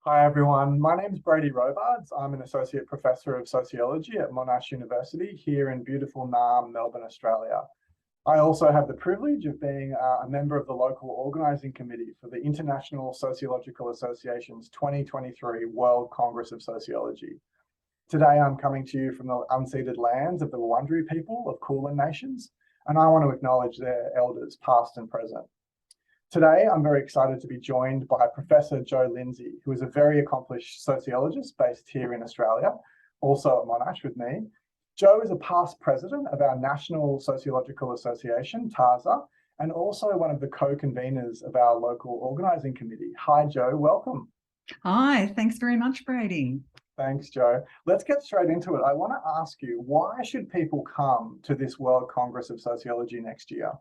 Hi everyone, my name is Brady Robards. I'm an Associate Professor of Sociology at Monash University here in beautiful Naarm, Melbourne, Australia. I also have the privilege of being a member of the local organising committee for the International Sociological Association's 2023 World Congress of Sociology. Today I'm coming to you from the unceded lands of the Wurundjeri people of Kulin Nations, and I want to acknowledge their elders past and present. Today, I'm very excited to be joined by Professor Jo Lindsay, who is a very accomplished sociologist based here in Australia, also at Monash with me. Jo is a past president of our National Sociological Association, TASA, and also one of the co-conveners of our local organising committee. Hi, Jo, welcome. Hi, thanks very much, Brady. Thanks, Jo. Let's get straight into it. I want to ask you, why should people come to this World Congress of Sociology next year?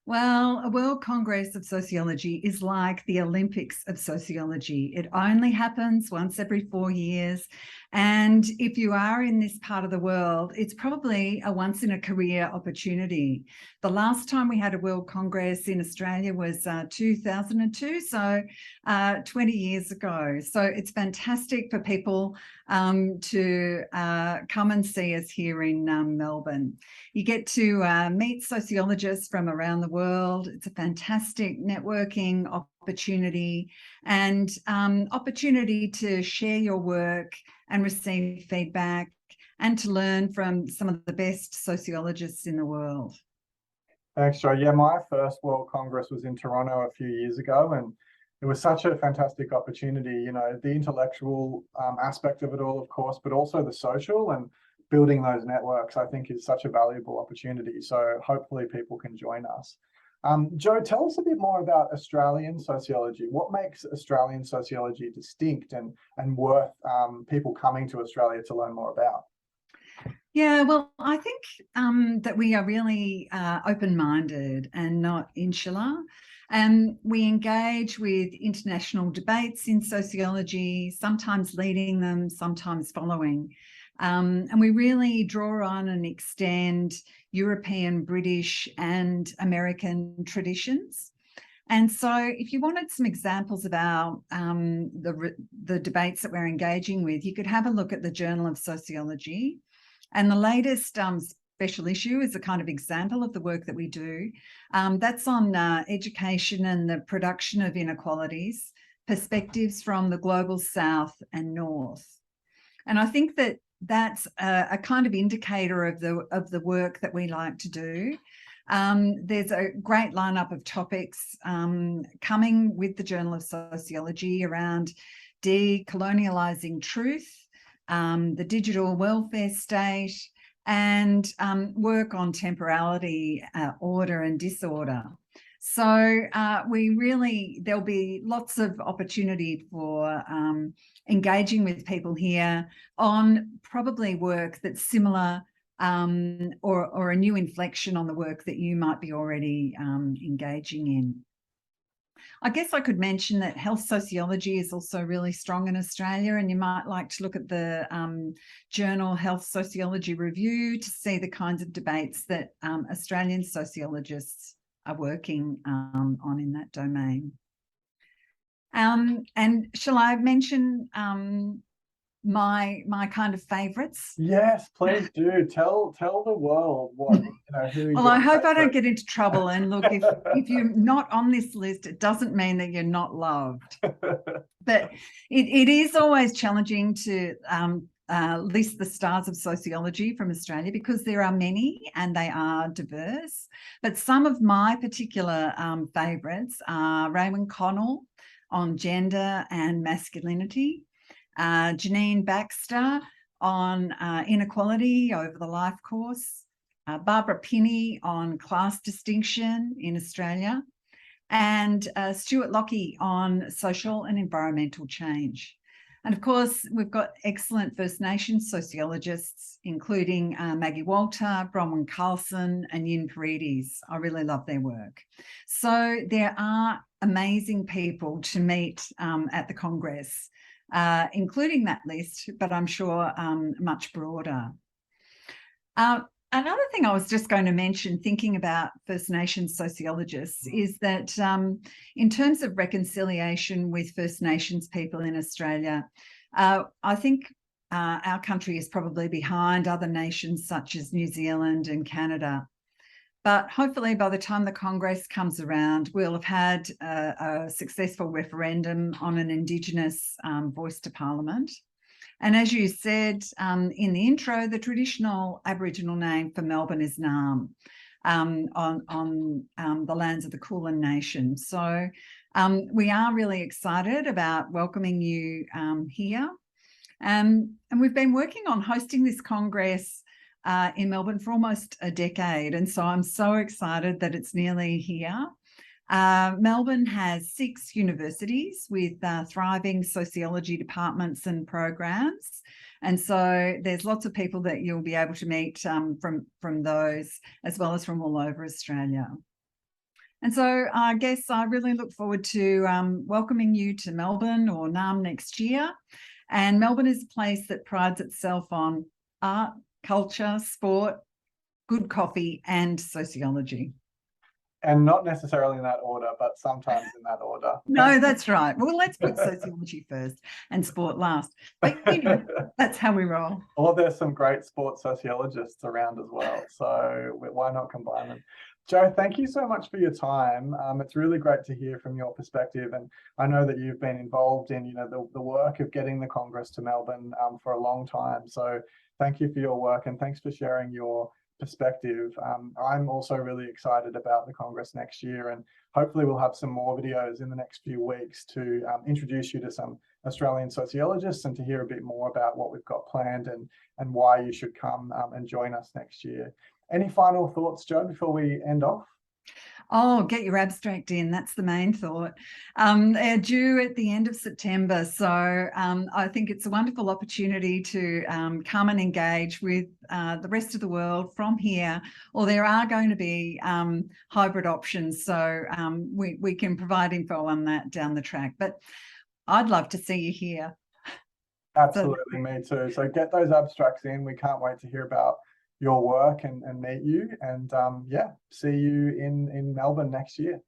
Well, a World Congress of Sociology is like the Olympics of sociology. It only happens once every 4 years. And if you are in this part of the world, it's probably a once in a career opportunity. The last time we had a World Congress in Australia was 2002, so 20 years ago. So it's fantastic for people to come and see us here in Melbourne. You get to meet sociologists from around the world. It's a fantastic networking opportunity and opportunity to share your work and receive feedback and to learn from some of the best sociologists in the world. Thanks, Jo. Yeah, my first World Congress was in Toronto a few years ago, and it was such a fantastic opportunity, you know, the intellectual aspect of it all, of course, but also the social and building those networks, I think, is such a valuable opportunity. So hopefully people can join us. Jo, tell us a bit more about Australian sociology. What makes Australian sociology distinct and worth people coming to Australia to learn more about? Yeah, well, I think that we are really open-minded and not insular. And we engage with international debates in sociology, sometimes leading them, sometimes following. And we really draw on and extend European, British and American traditions. And so if you wanted some examples about the debates that we're engaging with, you could have a look at the Journal of Sociology. And the latest special issue is a kind of example of the work that we do. That's on education and the production of inequalities, perspectives from the global south and north. And I think that that's a kind of indicator of the work that we like to do. There's a great lineup of topics coming with the Journal of Sociology around decolonializing truth, the digital welfare state, and work on temporality, order and disorder. So there'll be lots of opportunity for engaging with people here on probably work that's similar or a new inflection on the work that you might be already engaging in. I guess I could mention that health sociology is also really strong in Australia, and you might like to look at the journal Health Sociology Review to see the kinds of debates that Australian sociologists are working on in that domain. And shall I mention my kind of favourites? Yes, please do. Tell the world what, who. Well, I hope I don't get into trouble. And look, if you're not on this list, it doesn't mean that you're not loved. But it is always challenging to list the stars of sociology from Australia because there are many and they are diverse. But some of my particular favourites are Raymond Connell on gender and masculinity, Janine Baxter on inequality over the life course, Barbara Pinney on class distinction in Australia, and Stuart Lockie on social and environmental change. And of course, we've got excellent First Nations sociologists, including Maggie Walter, Bronwyn Carlson, and Yin Paredes. I really love their work. So there are amazing people to meet at the Congress, including that list, but I'm sure much broader. Another thing I was just going to mention, thinking about First Nations sociologists, is that in terms of reconciliation with First Nations people in Australia, I think our country is probably behind other nations such as New Zealand and Canada. But hopefully by the time the Congress comes around, we'll have had a successful referendum on an Indigenous voice to Parliament. And as you said in the intro, the traditional Aboriginal name for Melbourne is Naarm, on the lands of the Kulin Nation. So we are really excited about welcoming you here. And we've been working on hosting this Congress in Melbourne for almost a decade. And so I'm so excited that it's nearly here. Melbourne has 6 universities with thriving sociology departments and programs. And so there's lots of people that you'll be able to meet from those, as well as from all over Australia. And so I guess I really look forward to welcoming you to Melbourne or Naarm next year. And Melbourne is a place that prides itself on art, culture, sport, good coffee, and sociology. And not necessarily in that order, but sometimes in that order. No, that's right. Well, let's put sociology first and sport last. But you know, that's how we roll. Or there's some great sports sociologists around as well. So why not combine them? Jo, thank you so much for your time. It's really great to hear from your perspective. And I know that you've been involved in, the work of getting the Congress to Melbourne for a long time. So thank you for your work and thanks for sharing your perspective. I'm also really excited about the Congress next year, and hopefully we'll have some more videos in the next few weeks to introduce you to some Australian sociologists and to hear a bit more about what we've got planned and why you should come and join us next year. Any final thoughts, Jo, before we end off? Oh, get your abstract in. That's the main thought. They're due at the end of September. So I think it's a wonderful opportunity to come and engage with the rest of the world from here, or there are going to be hybrid options. So we can provide info on that down the track. But I'd love to see you here. Absolutely, me too. So get those abstracts in. We can't wait to hear about your work and meet you, and yeah, see you in Melbourne next year.